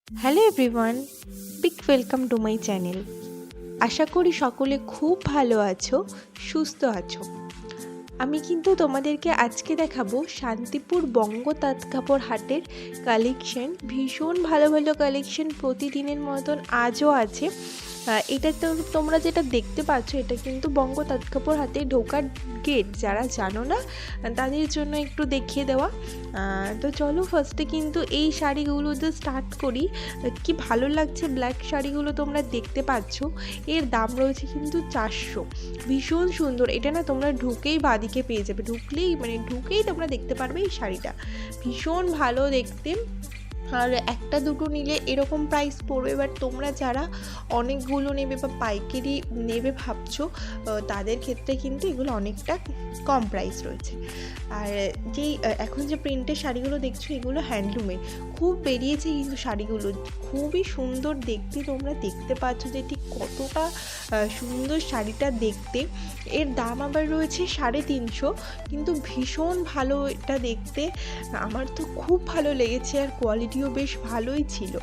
Hello everyone, big welcome to my channel. আশা করি সকলে খুব ভালো আছো, সুস্থ আছো। আমি কিন্তু তোমাদেরকে আজকে দেখাবো শান্তিপুর বঙ্গ তাঁত কাপড় হাটের কালেকশন। ভীষণ ভালো ভালো কালেকশন প্রতিদিনের মতন আজও আছে। এটা তো তোমরা যেটা দেখতে পাচ্ছ, এটা কিন্তু বঙ্গ তাঁত কাপড় হাতে ঢোকার গেট। যারা জানো না তাদের জন্য একটু দেখিয়ে দেওয়া। তো চলো ফার্স্টে কিন্তু এই শাড়িগুলো দিয়ে স্টার্ট করি। কি ভালো লাগছে ব্ল্যাক শাড়িগুলো তোমরা দেখতে পাচ্ছ। এর দাম রয়েছে কিন্তু 400। ভীষণ সুন্দর। এটা না তোমরা ঢুকেই বাদিকে পেয়ে যাবে, ঢুকেই তোমরা দেখতে পারবে এই শাড়িটা। ভীষণ ভালো দেখতে। আর একটা দুটো নিলে এরকম প্রাইস পড়বে, বাট তোমরা যারা অনেকগুলো নেবে বা পাইকারি নেবে ভাবছো, তাদের ক্ষেত্রে কিন্তু এগুলো অনেকটা কম প্রাইস রয়েছে। আর যেই এখন যে প্রিন্টের শাড়িগুলো দেখছো, এগুলো হ্যান্ডলুমের খুব বেরিয়েছে কিন্তু শাড়িগুলো খুবই সুন্দর দেখতে। তোমরা দেখতে পাচ্ছ যে ঠিক কতটা সুন্দর শাড়িটা দেখতে। এর দাম আবার রয়েছে 350, কিন্তু ভীষণ ভালো এটা দেখতে। আমার তো খুব ভালো লেগেছে, আর কোয়ালিটিও বেশ ভালোই ছিল।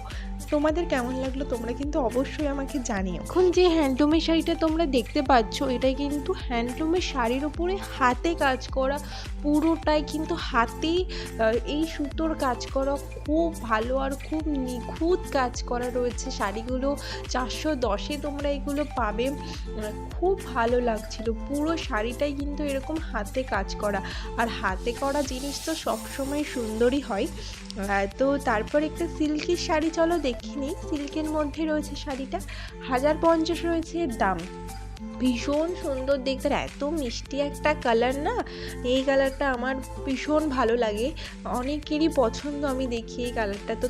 তোমাদের কেমন লাগলো তোমরা কিন্তু অবশ্যই আমাকে জানিও। এখন যে হ্যান্ডলুমের শাড়িটা তোমরা দেখতে পাচ্ছ, এটা কিন্তু হ্যান্ডলুমের শাড়ির ওপরে হাতে কাজ করা, পুরোটাই কিন্তু হাতেই এই সুতোর কাজ করা, খুব ভালো আর খুব নিখুঁত কাজ করা রয়েছে। শাড়িগুলো 410-এ তোমরা এগুলো পাবে। খুব ভালো লাগছিল। পুরো শাড়িটাই কিন্তু এরকম হাতে কাজ করা, আর হাতে করা জিনিস তো সবসময় সুন্দরই হয়। তো তারপর একটা সিল্কের শাড়ি চলো দেখি নিই। সিল্কের মধ্যে রয়েছে শাড়িটা 1050 রয়েছে এর দাম। ভীষণ সুন্দর দেখতে, এত মিষ্টি একটা কালার না। এই কালারটা আমার ভীষণ ভালো লাগে, অনেকেরই পছন্দ। আমি দেখি এই কালারটা, তো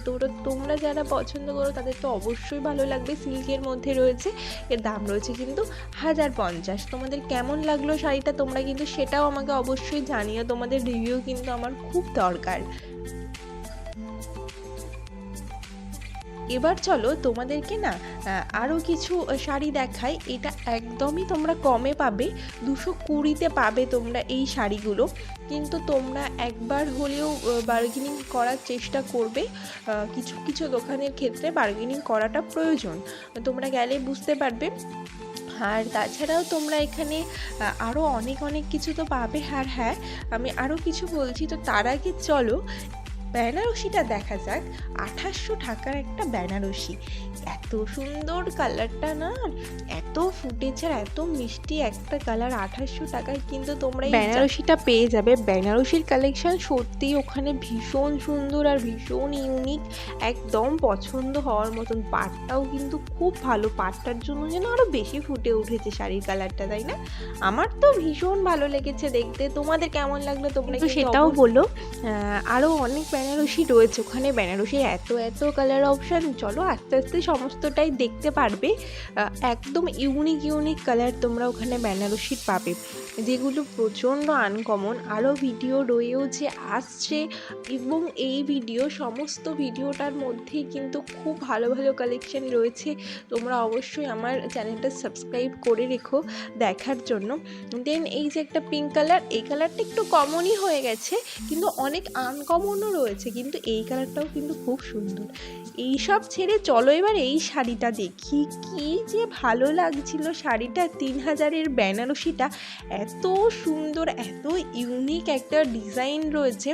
তোমরা যারা পছন্দ করো তাদের তো অবশ্যই ভালো লাগবে। সিল্কের মধ্যে রয়েছে, এর দাম রয়েছে কিন্তু 1050। তোমাদের কেমন লাগলো শাড়িটা তোমরা কিন্তু সেটাও আমাকে অবশ্যই জানিও। তোমাদের রিভিউ কিন্তু আমার খুব দরকার। এবার চলো তোমাদেরকে না আরও কিছু শাড়ি দেখাই। এটা একদমই তোমরা কমে পাবে, 220-তে পাবে তোমরা এই শাড়িগুলো। কিন্তু তোমরা একবার হলেও বার্গেনিং করার চেষ্টা করবে। কিছু কিছু দোকানের ক্ষেত্রে বার্গেনিং করাটা প্রয়োজন, তোমরা গেলে বুঝতে পারবে। আর তাছাড়াও তোমরা এখানে আরও অনেক অনেক কিছু তো পাবে। আর হ্যাঁ, আমি আরও কিছু বলছি, তো তার আগে চলো বেনারসিটা দেখা যাক। 2800 টাকার একটা বেনারসি, এত সুন্দর কালারটা না, এত ফুটেছে আর এত মিষ্টি একটা কালার। 2800 টাকায় কিন্তু তোমরা এই বেনারসিটা পেয়ে যাবে। বেনারসির কালেকশন সত্যি ওখানে ভীষণ সুন্দর আর ভীষণ ইউনিক, একদম পছন্দ হওয়ার মতন। পাটটাও কিন্তু খুব ভালো, পাটটার জন্য যেন আরো বেশি ফুটে উঠেছে শাড়ির কালারটা, তাই না? আমার তো ভীষণ ভালো লেগেছে দেখতে। তোমাদের কেমন লাগলো তোমরা সেটাও বলো। আরও অনেক বেনারসি রয়েছে ওখানে। বেনারসির এত এত কালার অপশান, চলো আস্তে আস্তে সমস্তটাই দেখতে পারবে। একদম ইউনিক ইউনিক কালার তোমরা ওখানে বেনারসির পাবে, যেগুলো প্রচণ্ড আনকমন। আরও ভিডিও রয়েছে আসছে, এবং এই সমস্ত ভিডিওটার মধ্যেই কিন্তু খুব ভালো ভালো কালেকশন রয়েছে। তোমরা অবশ্যই আমার চ্যানেলটা সাবস্ক্রাইব করে রেখো দেখার জন্য। দেন এই যে একটা পিঙ্ক কালার, এই কালারটা একটু কমনই হয়ে গেছে, কিন্তু অনেক আনকমনও রয়েছে, কিন্তু এই কালারটাও কিন্তু খুব সুন্দর। এই সব ছেড়ে চলো এবার এই শাড়িটা দেখি, কি যে ভালো লাগছিল শাড়িটা। 3000-এর বেনারসিটা এত সুন্দর, এত ইউনিক একটা ডিজাইন রয়েছে।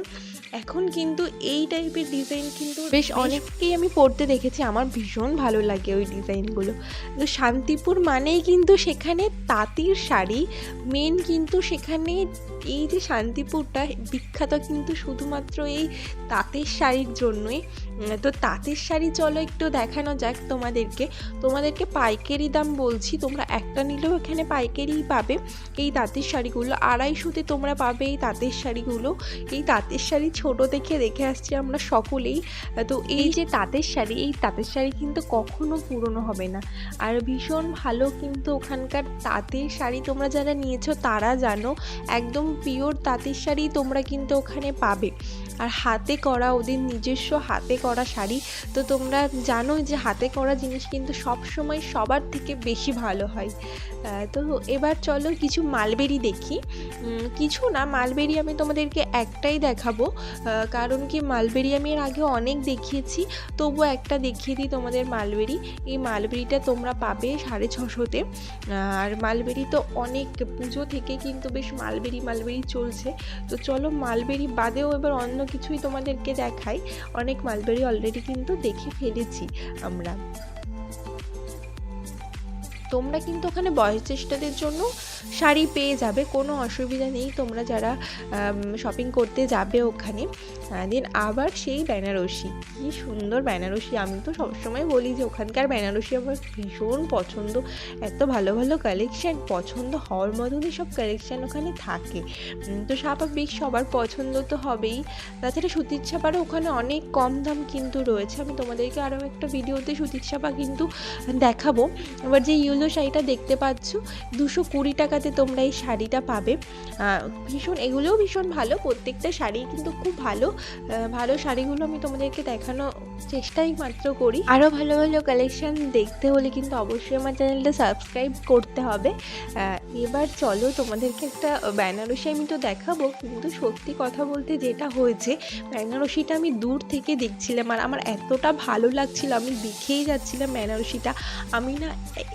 এখন কিন্তু এই টাইপের ডিজাইন কিন্তু বেশ অনেককেই আমি পরতে দেখেছি, আমার ভীষণ ভালো লাগে ওই ডিজাইনগুলো। তো শান্তিপুর মানেই কিন্তু সেখানে তাঁতির শাড়ি মেন, কিন্তু সেখানে এই যে শান্তিপুরটা বিখ্যাত কিন্তু শুধুমাত্র এই তাঁতের শাড়ির জন্যই। তো তাঁতের শাড়ি চলো একটু দেখানো যাক তোমাদেরকে পাইকারি দাম বলছি, তোমরা একটা নিলেও এখানে পাইকারিই পাবে। এই তাঁতের শাড়িগুলো 250-তে তোমরা পাবে এই তাঁতের শাড়িগুলো। এই তাঁতের শাড়ি ছোটো থেকে দেখে আসছি আমরা সকলেই। তো এই যে তাঁতের শাড়ি, এই তাঁতের শাড়ি কিন্তু কখনো পুরনো হবে না, আর ভীষণ ভালো। কিন্তু ওখানকার তাঁতের শাড়ি তোমরা যারা নিয়েছো তারা জানো, একদম পিওর তাঁতের শাড়ি তোমরা কিন্তু ওখানে পাবে। আর হাতে করা, ওদের নিজস্ব হাতে করা শাড়ি। তো তোমরা জানোই যে হাতে করা জিনিস কিন্তু সব সময় সবার থেকে বেশি ভালো হয়। তো এবার চলো কিছু মালবেরি দেখি। কিছু না, মালবেরি আমি তোমাদেরকে একটাই দেখাবো, কারণ কি মালবেরি আমি এর আগে অনেক দেখিয়েছি, তবুও একটা দেখিয়ে দিই তোমাদের মালবেরি। এই মালবেরিটা তোমরা পাবে 650-তে। আর মালবেরি তো অনেক পুজো থেকে কিন্তু বেশ মালবেরি চলছে। তো চলো মালবেরি বাদেও এবার অন্য কিছুই তোমাদেরকে দেখাই। অনেক মালবেরি অলরেডি কিন্তু দেখে ফেলেছি আমরা। তোমরা কিন্তু ওখানে বয়োজ্যেষ্ঠদের জন্য শাড়ি পেয়ে যাবে, কোনো অসুবিধা নেই তোমরা যারা শপিং করতে যাবে ওখানে। দেন আবার সেই বেনারসি, কী সুন্দর বেনারসি! আমি তো সবসময় বলি যে ওখানকার বেনারসি আমার ভীষণ পছন্দ। এত ভালো ভালো কালেকশান, পছন্দ হওয়ার মতনই সব কালেকশান ওখানে থাকে। তো স্বাভাবিক সবার পছন্দ তো হবেই। তাছাড়া সুতির ছাপারও ওখানে অনেক কম দাম কিন্তু রয়েছে। আমি তোমাদেরকে আরও একটা ভিডিওতে সুতির ছাপা কিন্তু দেখাবো। এবার যে ইয়েলো শাড়িটা দেখতে পাচ্ছ, 220 টাকাতে তোমরা এই শাড়িটা পাবে। এগুলোও ভীষণ ভালো, প্রত্যেকটা শাড়ি কিন্তু খুব ভালো। ভালো শাড়িগুলো আমি তোমাদেরকে দেখানোর চেষ্টাই মাত্র করি। আরও ভালো ভালো কালেকশান দেখতে হলে কিন্তু অবশ্যই আমার চ্যানেলটা সাবস্ক্রাইব করতে হবে। এবার চলো তোমাদেরকে একটা বেনারসি আমি তো দেখাবো, কিন্তু সত্যি কথা বলতে যেটা হয়েছে, বেনারসিটা আমি দূর থেকে দেখছিলাম আর আমার এতটা ভালো লাগছিল, আমি দেখেই যাচ্ছিলাম বেনারসিটা। আমি না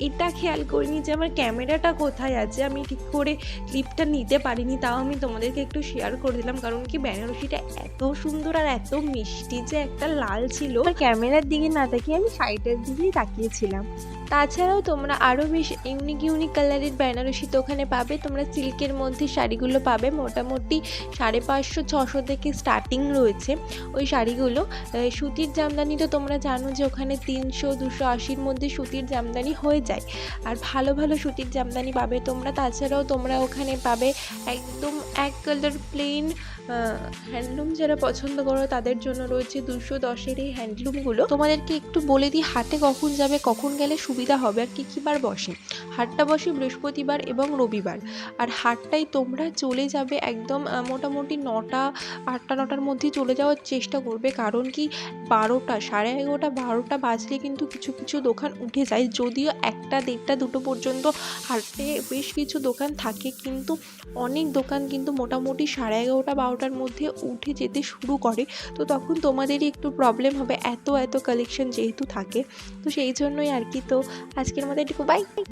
এটা খেয়াল করিনি যে আমার ক্যামেরাটা কোথায় আছে, আমি ঠিক করে ক্লিপটা নিতে পারিনি। তাও আমি তোমাদেরকে একটু শেয়ার করে দিলাম, কারণ কি বেনারসিটা এত সুন্দর আর এত মিষ্টি যে একটা লাল ছিল। ক্যামেরার দিকে না তাকিয়ে আমি শাড়িটার দিকেই তাকিয়েছিলাম। তাছাড়াও তোমরা আরও বেশ ইউনিক কালারের বেনারসি তো ওখানে পাবে। তোমরা সিল্কের মধ্যে শাড়িগুলো পাবে মোটামুটি 550-600 থেকে স্টার্টিং রয়েছে ওই শাড়িগুলো। সুতির জামদানি তো তোমরা জানো যে ওখানে 300-280-র মধ্যে সুতির জামদানি হয়ে যায়। আর ভালো ভালো সুতির জামদানি পাবে তোমরা। তাছাড়াও তোমরা ওখানে পাবে একদম এক কালার প্লেন হ্যান্ডলুম। যারা পছন্দ করো তাদের জন্য রয়েছে 210-এর এই হ্যান্ডলুমগুলো। তোমাদেরকে একটু বলে দিই হাটে কখন যাবে, কখন গেলে সুবিধা হবে আর কী কী বার বসে। হাটটা বসে বৃহস্পতিবার এবং রবিবার। আর হাটটায় তোমরা চলে যাবে একদম মোটামুটি 8টা-9টার মধ্যেই চলে যাওয়ার চেষ্টা করবে, কারণ কি 12টা, 11:30, 12টা বাজলে কিন্তু কিছু কিছু দোকান উঠে যায়। যদিও 1টা, 1:30, 2টো পর্যন্ত হাটে বেশ কিছু দোকান থাকে, কিন্তু অনেক দোকান কিন্তু মোটামুটি 11:30, 12টার মধ্যে উঠে যেতে শুরু করে। তো তখন তোমাদেরই একটু প্রবলেম হবে, এত কালেকশন যেহেতু থাকে। তো সেই জন্যই আর কি। তো আজকের মতো এটুকু, বাই।